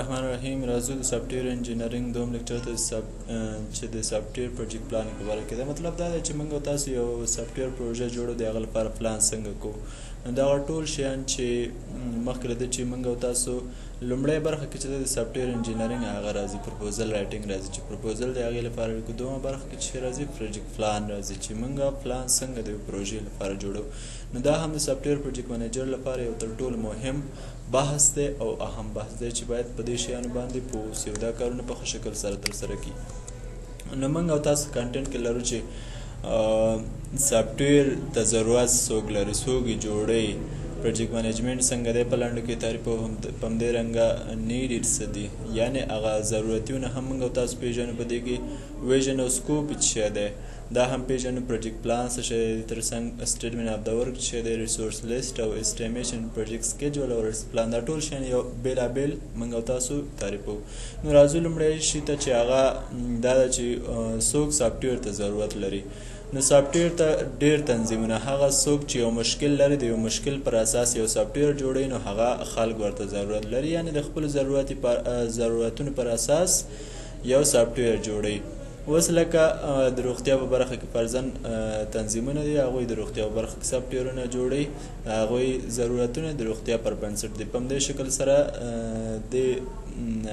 الرحمن الرحیم راځو د سافټویر انجینرینګ دوم لیکچر ته چې د سافټویر پروجیکټ پلان په اړه کې دا مطلب دا دی چې موږ تاسو یو سافټویر پروژه جوړو د هغه لپاره پلان څنګه کوو نو دا ټول شیان چې مخکې له دې چې موږ تاسو لومړی برخه کې چې د سافټویر انجینرینګ هغه راځي پروپوزل رایټینګ راځي چې پروپوزل د هغې لپاره لیکو دومره برخه کې چې راځي پروجیکټ پلان راځي چې موږ پلان څنګه د پروژې لپاره جوړو نو دا هم د سافټویر پروجیکټ منیجر لپاره یو تر ټولو مهم بحث دی او اهم بحث دی چې باید په دې شیانو باندې پوه اوسي او دا کارونه په ښه شکل سره ترسره کړي نو موږ او تاسو کنټینټ کې لرو چې سافټویر ته ضرورت څوک لري څوک یې جوړوي پروجیکټ منیجمنټ څنګه دی په لنډو کې تعریف او په همدې رنګه نیډ څه دي یعنې هغه ضرورتونه هم موږ او تاسو پېژنو په دې کې ویژن او سکوپ څه شی دی دا هم پېژنو پروجیکټ پلان څه شی دی تر څنګ سټیټمنټ اف د ورک څه شی دی ریسورس لیست او اسټیمیشن پروجیکټ سکیجول او پلان دا ټول شیان یو بېلابېل موږ او تاسو تعریفوو نو راځو لومړی شي ته چې هغه دا ده چې څوک سافټویر ته ضرورت لري نو سافټویر ته ډېر تنظیمونه هغه څوک چې یو مشکل لري د یو مشکل پر اساس یو سافټویر جوړوي نو هغه خلک ورته ضرورت لري یعنې د خپلو ضرورتونو پر اساس یو سافټویر جوړوي اوس لکه د روغتیا په برخه کې فرضاً تنظیمونه دي هغوی د روغتیا په برخه کې سافټویرونه جوړوي هغوی ضرورتونه د روغتیا پر بنسټ دي په همدې شکل سره د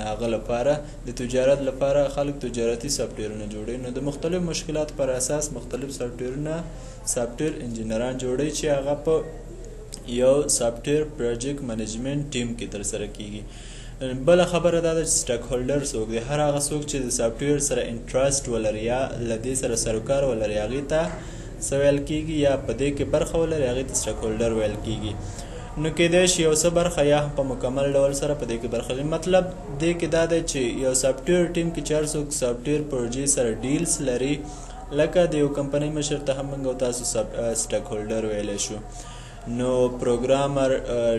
هغه لپاره د تجارت لپاره خلک تجارتي سافټویرونه جوړوي نو د مختلف مشکلاتو پر اساس مختلف سافټویر انجینران جوړوي چې هغه په یو سافټویر پروجیکټ منیجمنټ ټیم کې ترسره کیږي بله خبره دا ده چې سټیک هولډر څوک دی هر هغه څوک چې د سافټویر سره انټرسټ ولري یا له دې سره سروکار ولري هغې ته څه ویل کیږي یا په دې کې برخه ولري هغې ته سټیک هولډر ویل کیږي نو کیدای شي یو څه برخه یا هم په مکمل ډول سره په دې کې برخه لري مطلب دې کې دا دی چې یو سافټویر ټیم کې چې هر څوک سافټویر پروژې سره ډیلز لري لکه د یو کمپنۍ مشر ته هم موږ او تاسو سټیک هولډر ویلی شو نو پروګرامر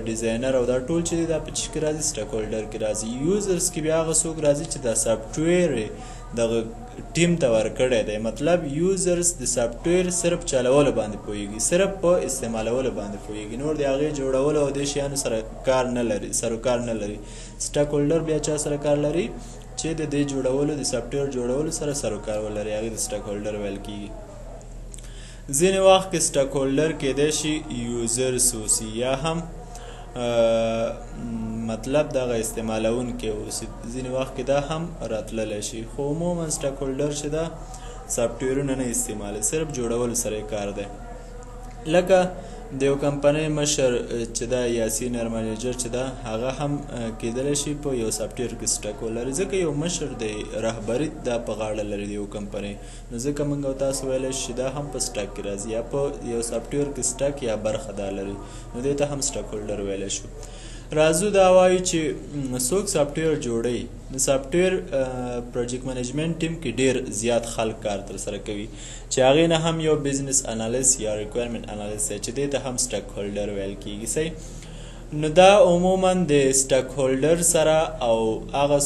ډیزاینر او دا ټول چې دی دا په چې کې راځي سټیک هولډر کې راځي یوزرز کې بیا هغه څوک راځي چې دا سافټویر دغه ټیم ته ورکړی دی مطلب یوزرز د سافټویر صرف چلولو باندې پوهېږي صرف په استعمالولو باندې پوهېږي نور د هغې جوړولو او دې شیانو سره کار نه لري سروکار نه لري سټیک هولډر بیا چا سره کار لري چې د دې جوړولو د سافټویر جوړولو سره سروکار ولري هغې د سټیک هولډر ویل کېږي ځینې وخت کې سټیک هولډر کیدای شي یوزرز اوسي یا هم مطلب دغه استعمالونکي اوسي ځینې وخت کې دا هم راتللی شي خو عموما سټیک هولډر چې ده سافټویرونه نه استعمالوي صرف جوړولو سره یې کار دی لکه د یو کمپنۍ مشر چې ده یا سینیر منیجر چې ده هغه هم کیدلی شي په یو سافټویر کې سټک ولري ځکه یو مشر دی رهبري دا په غاړه لري د یو کمپنۍ نو ځکه موږ او تاسو ویلی شو چې دا هم په سټک کې راځي یا په یو سافټویر کې سټک یا برخه دا لري نو دې ته هم سټک هولډر ویلی شو راځو دا وایو چې څوک سافټویر جوړوي د سافټویر پروجیکټ منیجمنټ ټیم کې ډېر زیات خلک کار ترسره کوي چې هغې نه هم یو بزنس انالیست یا ریکوایرمنټ انالیست دی چې دې ته هم سټیک هولډر ویل کېږي صحیح نو دا عموما د سټیک هولډر سره او هغه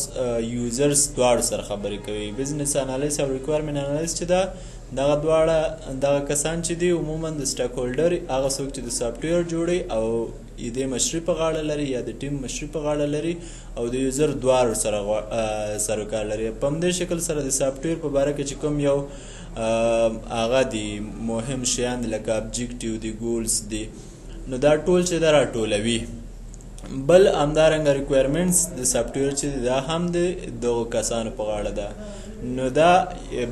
یوزرز دواړو سره خبرې کوي بزنس انالیست او ریکوایرمنټ انالیست چې ده دغه دواړه دغه کسان چې دي عموما د سټیک هولډر هغه څوک چې د سافټویر جوړوي او د مشري په غاړه لري یا د ټیم مشري په غاړه لري او د یوزر دواړو سره سروکار لري په همدې شکل سره د سافټویر په باره کې چې کوم یو هغه دي مهم شیان لکه ابجیکټیو دي ګولز دي نو دا ټول چې ده راټولوي بل همدارنګه ریکوایرمنټس د سافټویر چې دا هم د دغو کسانو په غاړه ده نو دا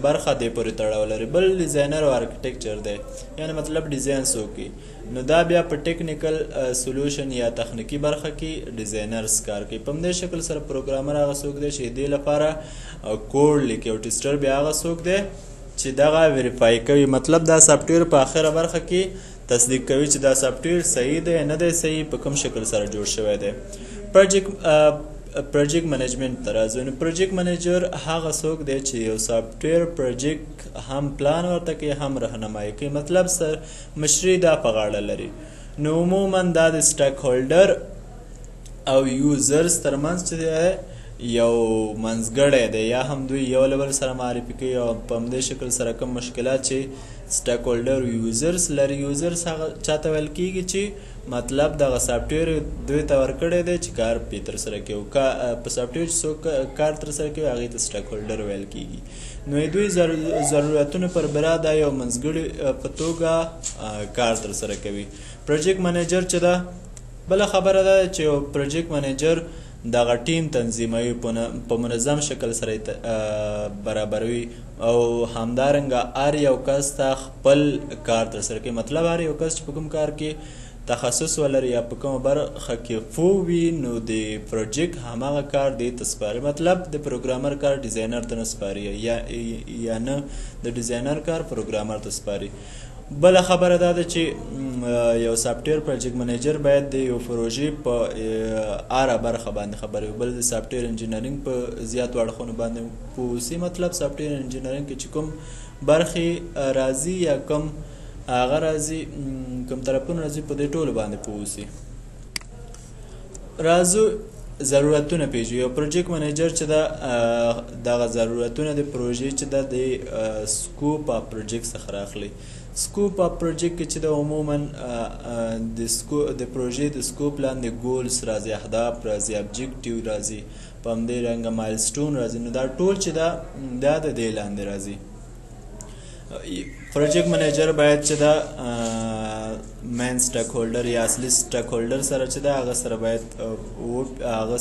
برخه دې پورې تړاو لري بل ډیزاینر او آرکیټیکچر دی یعنې مطلب ډیزاین څوک کوي نو دا بیا په ټیکنیکل سولوشن یا تخنیکي برخه کې ډیزاینرز کار کوي په همدې شکل سره پروګرامر هغه څوک دی چې دې لپاره کوډ لیکي او ټیسټر بیا هغه څوک دی چې دغه ویریفای کوي مطلب دا سافټویر په آخره برخه کې تصدیق کوي چې دا سافټویر صحیح دی نه دی صحیح په کوم شکل سره جوړ شوی دی پروجیکټ منیجمنټ ته راځو نو پروجیکټ منیجر هغه څوک دی چې یو سافټویر پروجیکټ هم پلان ورته کوي هم رهنمایي کوي مطلب مشري دا په غاړه لري نو عموما دا د سټیک هولډر او یوزرز ترمنځ چې دی یو منځګړی دی یا هم دوی یو له بل سره معرفي کوي او په همدې شکل سره کوم مشکلات چې سټیک هولډر یوزرز لري. یوزرز هغه چاته ویل کېږي چې مطلب دغه سافټویر دوی ته ورکړی دی چې کار پرې ترسره کوي او په سافټویر چې څوک کار ترسره کوي هغې ته سټیک هولډر ویل کېږي. نو دوی ضرورتونو پر بنا دا یو منځګړي په توګه کار ترسره کوي. پروجیکټ منیجر چې ده بله خبره ده چې یو پروجیکټ منیجر دغه ټیم تنظیموي په منظم شکل سره برابروي او همدارنګه هر یو کس ته خپل کار ترسره کوي. مطلب هر یو کس چې په کوم کار کې تخصص ولري یا په کومه برخه کې پوه وي نو د پروجیکټ هماغه کار دې ته سپاري. مطلب د پروګرامر کار ډیزاینر ته نه سپاري یا نه د ډیزاینر کار پروګرامر ته سپاري. بله خبره دا ده چې یو سافټویر پروجیکټ منیجر باید د یو پروژې په هره برخه باندې خبر وي. بل د سافټویر انجینرینګ په زیاتو اړخونو باندې پوه اوسي. مطلب سافټویر انجینرینګ کې چې کوم برخې راځي یا کوم هغه راځي کوم طرفونه راځي په دې ټولو باندې پوه اوسي. راځو ضرورتونه پیژنو. یو پروجیکټ منیجر چې ده دغه ضرورتونه د پروژې چې ده د سکوپ اف پروجیکټ څخه راخلي. سکوپ اف پروجیکټ کې چې ده عموما د پروژې د سکوپ لاندې ګولز راځي، اهداف راځي، ابجیکټیو راځي، په همدې رنګه مایلسټون راځي. نو دا ټول چې ده دا د دې لاندې راځي. پروجیکټ منیجر باید چې دا مین سټیک هولډر یا اصلي سټیک هولډر سره چې دا هغه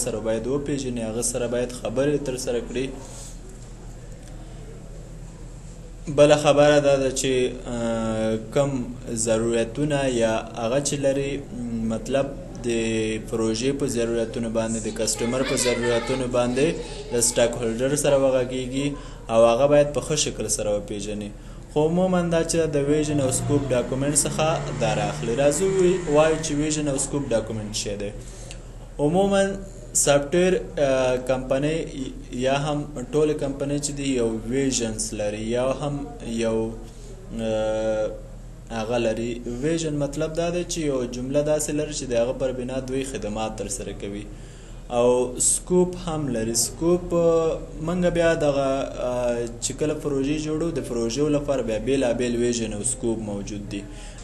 سره باید وپېژني، هغه سره باید خبرې ترسره کړي. بله خبره دا ده چې کم ضرورتونه یا هغه چې لري مطلب د پروژې په ضرورتونو باندې د کسټمر په ضرورتونو باندې د سټیک هولډر سره وغږیږي او هغه باید په ښه شکل سره وپېژني. خو عموما دا چې د ویژن او سکوپ ډاکومنټ څخه دا راخلي. راځو وایو چې ویژن او سکوپ ډاکومنټ څه دی. عموما سافټویر کمپنۍ یا هم ټولې کمپنۍ چې دي یو ویژنز لري یا هم یو هغه لري. ویژن مطلب دا دی چې یو جمله داسې لري چې د هغه پر بنا دوی خدمات ترسره کوي. او سکوپ هم لري. سکوپ منګه بیا دغه چې کله پروژې جوړو د پروژو لپاره بیا بیلابیل ویژن او سکوپ موجود دي.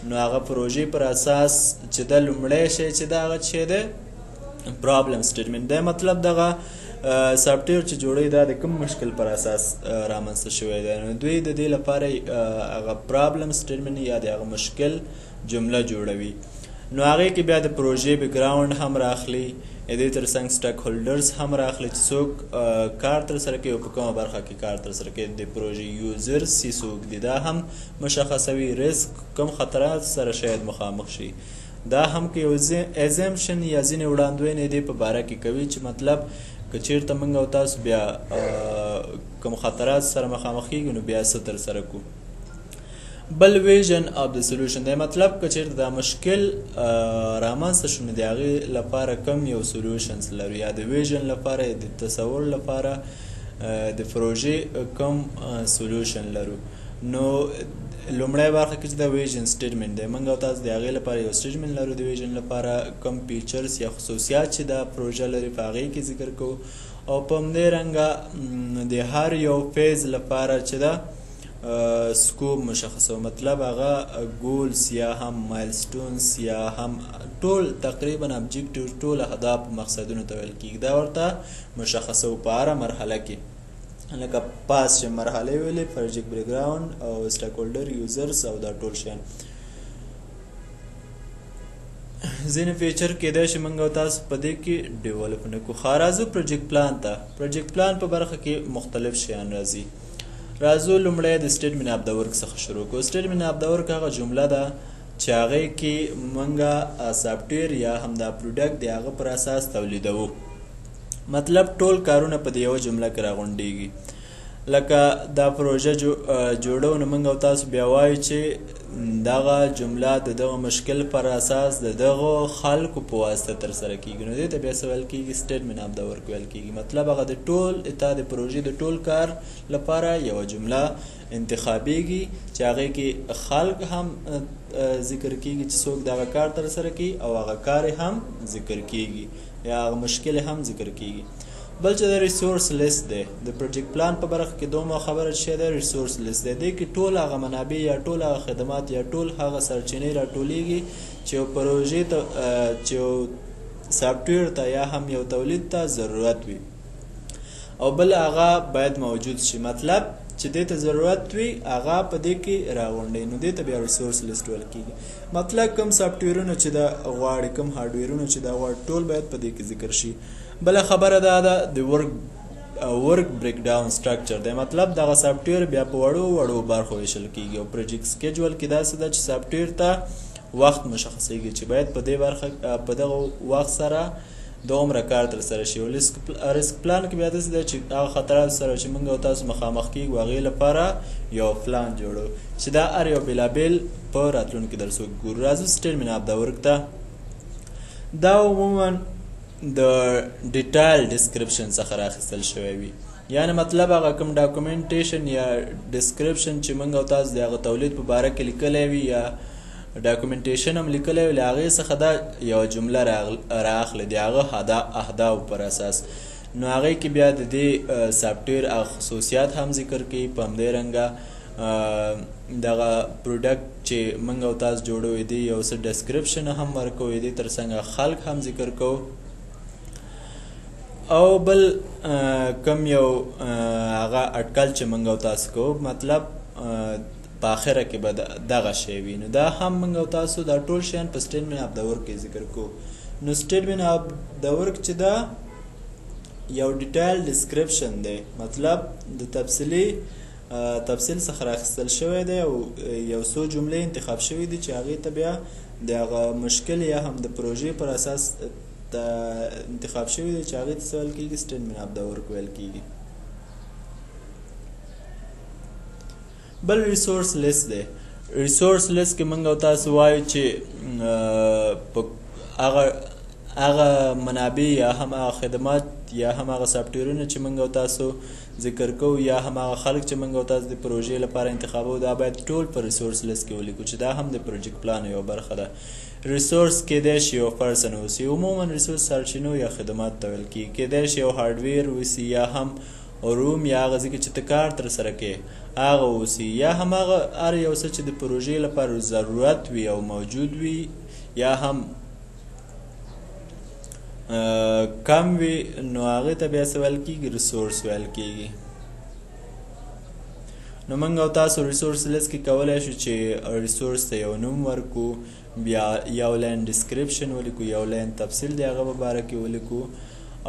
نو هغه پروژې پر اساس چې د لومړی شی چې دا هغه څه دی پرابلم سټیټمنټ دی. مطلب دغه سافټویر چې جوړوي دا د کوم مشکل پر اساس رامنځته شوی دی. نو دوی د دې لپاره هغه پرابلم سټیټمنټ یا د هغه مشکل جمله جوړوي. نو هغې کې بیا د پروژې بیکګراوند هم راخلي، دې تر څنګ سټیک هولډرز هم راخلي چې څوک کار ترسره کوي او په کومه برخه کې کار ترسره کوي. د پروژې یوزرز چې څوک دي دا هم مشخصوي. ریسک کوم خطرات سره شاید مخامخ شي دا هم که یو ایزمشن یا ځینې وړاندوینې دې په باره کې کوي چې مطلب که چېرته موږ او تاسو بیا کوم خطرات سره مخامخ کېږو نو بیا څه ترسره کړو. بل ویژن اف د سلوشن دی. مطلب که چېرته دا مشکل رامنځته شو نو د هغې لپاره کم یو سلوشنز لرو یا د ویژن لپاره یا د تصور لپاره د پروژې کم سلوشن لرو. نو لومړی برخه کې چې د ویژن سټیټمنټ دی موږ او تاسو د هغې لپاره یو سټیټمنټ لرو. د ویژن لپاره کم فیچرز یا خصوصیات چې دا پروژه لري په هغې کې ذکر کوو او په همدې رنګه د هر یو فیز لپاره چې دا سکوپ مشخصو. مطلب هغه ګولز یا هم مایلسټونز یا هم ټول تقریبا ابجیکټیو ټول اهداف مقصدونو ته ویل کېږي. دا ورته مشخصو په هره مرحله کې لکه پاس چې مرحله ویلې پروجیکټ بیکګراوند او سټیک هولډر یوزرز او دا ټول شیان. ځینې فیچر کېدای شي موږ او تاسو په دې کې ډیولپ نه کړو. ښه راځو پروجیکټ پلان ته. پروجیکټ پلان په برخه کې مختلف شیان راځي. راځو لومړی د سټیټمنټ اف د ورک څخه شروع کړو. سټیټمنټ اف د ورک هغه جمله ده چې هغې کې موږ سافټویر یا هم دا پروډکټ د هغه پر اساس تولیدوو. مطلب ټول کارونه په دې یوه جمله کې راغونډېږي. لکه دا پروژه جوړو نو موږ او تاسو بیا وایو چې دغه جمله د دغه مشکل پر اساس د دغه خلکو په واسطه ترسره کېږي. نو دې ته بیا څه ویل کېږي سټیټمنټ اف د ورک ویل کېږي. مطلب هغه د ټول د پروژې د ټول کار لپاره یوه جمله انتخابېږي چې هغې کې خلک هم ذکر کېږي چې څوک دغه کار ترسره کوي او هغه کار هم ذکر کېږي یا هغه مشکل هم ذکر کېږي. بل چې د ریسورس لیست دی د پروجیکټ پلان په برخه کې دومره خبره شوې ده ریسورس لیست دی دې کې ټول هغه منابع یا ټول هغه خدمات یا ټول هغه سرچینې راټولیږي چې یو پروژې ته چې یو سافټویر ته یا هم یو تولید ته ضرورت وي او بل هغه باید موجود شي مطلب چې دې ته ضرورت وي هغه په دې کې راغونډي نو دې ته بیا ریسورس لیست ویل کېږي مطلب کوم سافټویرونه چې دا غواړي کوم هارډویرونه چې دا غواړي ټول باید په دې کې ذکر شي بله خبره دا ده د ورک بریک ډاون سټرکچر دی مطلب دغه سافټویر بیا په وړو برخو ویشل کېږي او پروجیکټ سکیجول کې داسې ده چې سافټویر ته وخت مشخصیږي چې باید په دې برخه په دغه وخت سره دومره کار ترسره شي او ریسک پلان کې بیا داسې ده چې هغه خطرات سره چې موږ او تاسو مخامخ کېږو هغې لپاره یو پلان جوړو چې دا هر یو بېلابېل په راتلونکي درس وګورو راځو سټیټمنټ اف د ورک ته دا عموما د ډیټایل ډسکرپشن څخه راخیستل شوی وي یعنې مطلب هغه کوم ډاکومنټیشن یا ډسکرپشن چې موږ او تاسو د هغه تولید په باره کې لیکلی وي یا ډاکومنټیشن هم لیکلی وي له هغې څخه دا یوه جمله رااخلي د هغه اهدافو پر اساس نو هغې کې بیا د دې سافټویر خصوصیات هم ذکر کوي په همدې رنګه دغه پروډکټ چې موږ او تاسو جوړوی دی یو څه ډسکرپشن هم ورکوی دی تر څنګه خلق هم ذکر کوو او بل کم یو هغه اټکل چې موږ او تاسو کوو مطلب په آخره کې به دغه شی وي نو دا هم موږ او تاسو دا ټول شیان په سټیټمنټ اف د ورک کې ذکر کوو نو سټیټمنټ اف د ورک چې دا یو ډیټایل ډسکرپشن دی مطلب د تفصیل څخه راخیستل شوی دی او یو څو جملې انتخاب شوي دي چې هغې ته بیا د هغه مشکل یا هم د پروژې پر اساس انتخاب شوی دی چې هغې ته څه ویل کېږي سټیټمنټ اف د ورک ویل کېږي بل ریسورس لیست دی ریسورس لیست کې موږ او تاسو وایو چې هغه منابع یا هم هغه خدمات یا هم هغه سافټویرونه چې موږ او تاسو ذکر کوو یا هم هغه خلک چې موږ او تاسو د پروژې لپاره انتخابوو دا باید ټول په ریسورس لیست کې ولیکو چې دا هم د پروجیکټ پلان یوه برخه ده ریسورس کېدای شي یو پرسن اوسي عموما ریسورس سرچینو یا خدمات ته ویل کېږي کېدای شي یو هارډویر اوسي یا هم روم یا هغه ځای کې چې ته کار ترسره کوې هغه اوسي یا هم هغه هر یو څه چې د پروژې لپاره ضرورت وي او موجود وي یا هم کم وي نو هغې ته بیا څه ویل کېږي ریسورس ویل کېږي نو موږ او تاسو ریسورس لیست کې کولی شو چې ریسورس ته یو نوم ورکو بیا یو لاین ډسکرپشن ولیکو یو لاین تفصیل د هغه په باره کې ولیکو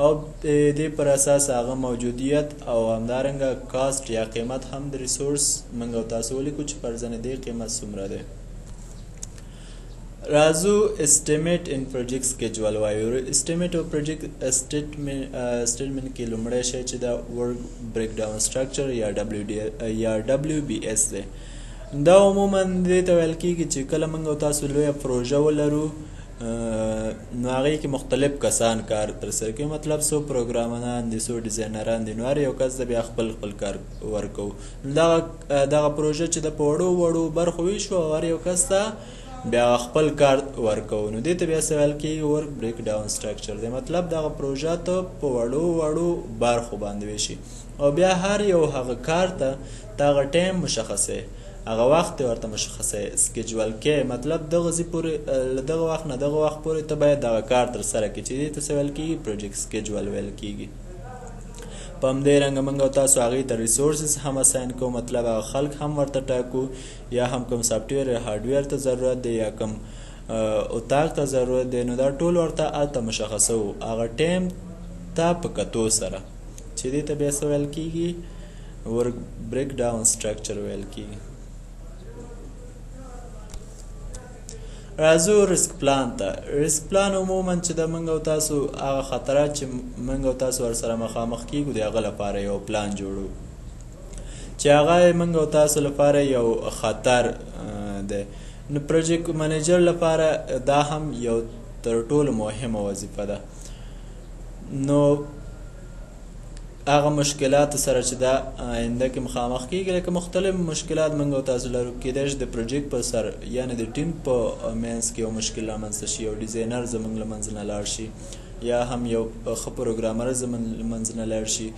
او د دې پر اساس هغه موجودیت او همدارنګه کاسټ یا قیمت هم د ریسورس موږ او تاسو ولیکو چې فرضاً د دې قیمت څومره دی راځو اسټیمیټ ان پروجیکټ سکیجول وایو اسټیمیټ او پروجیکټ سټیټمنټ کې لومړی شی چې دا ورک بریک ډاون سټرکچر یا WBS دی دا عموما دې ته ویل کېږي چې کله موږ او تاسو لویه پروژه ولرو نو هغې کې مختلف کسان کار ترسره کوي مطلب څو پروګرامران دي څو ډیزاینران دي نو هر یو کس د بیا خپل کار ورکوو دغه پروژه چې د په وړو برخو ویشو او هر یو کس ته بیا خپل کار ورکوو نو دې ته بیا څه ویل کېږي ورک بریک ډاون سټرکچر دی مطلب دغه پروژه ته په وړو برخو باندې ویشي او بیا هر یو هغه کار ته دغه ټایم مشخصی هغه وخت ورته مشخصه سکیجول کې مطلب دغه ځای پورې له دغه وخت نه دغه وخت پورې ته باید دغه کار ترسره کړي چې دې ته څه ویل کېږي پروجیکټ سکیجول ویل کېږي په همدې رنګه موږ او تاسو هغې ته ریسورسز هم اساین کوو مطلب هغه خلک هم ورته ټاکو یا هم کوم سافټویر یا هارډویر ته ضرورت دی یا کوم اتاق ته ضرورت دی نو دا ټول ورته هلته مشخصوو هغه ټایم ته په کتو سره چې دې ته بیا څه ویل کېږي ورک بریک ډاون سټرکچر ویل کېږي راځو ریسک پلان ته ریسک پلان عموما چې د موږ او تاسو هغه خطرات چې موږ او تاسو ورسره مخامخ کېږو د هغه لپاره یو پلان جوړو چې هغه موږ او تاسو لپاره یو خطر دی نو پروجیکټ منیجر لپاره دا هم یو تر ټولو مهمه وظیفه ده نو هغه مشکلات سره چې دا آینده کې مخامخ کېږي لکه مختلف مشکلات موږ او تاسو لرو کېدای شي د پروجیکټ په سر یعنې د ټیم په منځ کې یو مشکل رامنځته شي یو ډیزاینر زموږ له منځه نه لاړ شي یا هم یو ښه پروګرامر منځ نه لاړ شي،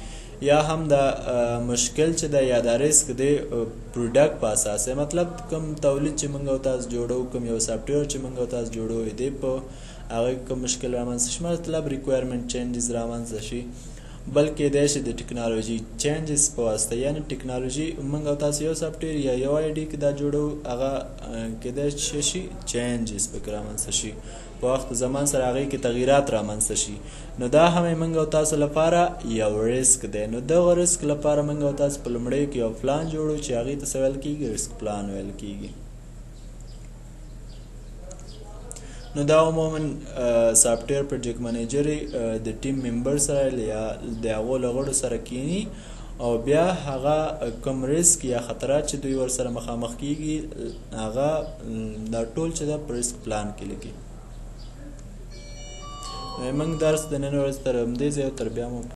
یا هم دا مشکل چې د یا دا ریسک دی پروډکټ په اساس دی، مطلب کوم تولید چې موږ او تاسو جوړو، کوم یو سافټویر چې موږ او تاسو جوړو، دی په هغه کوم مشکل رامنځته شي، مطلب ریکوایرمنټ چینجز رامنځته شي، بلکې کیدای شي د ټکنالوژي چینجز په واسطه، یعنې ټکنالوژي موږ او تاسو یو سافټویر یا یو آی ډي کې دا جوړو، هغه کیدای شي چینجز پکې رامنځته شي، په وخت زمان سره هغې کې تغییرات رامنځته شي، نو دا هم موږ او تاسو لپاره یو ریسک دی. نو دغه ریسک لپاره موږ او تاسو په لومړیو کې یو پلان جوړو چې هغې ته څه ویل کېږي؟ ریسک پلان ویل کېږي. نو دا عموما سافټویر پروجیکټ منیجر د ټیم ممبر سره یا د هغو له غړو سره کینی او بیا هغه کوم ریسک یا خطرات چې دوی ورسره مخامخ کیږي هغه دا ټول چې دا په ریسک پلان کې لیکي. موږ درس د نن ورځې تر همدې ځایه تر بیا مو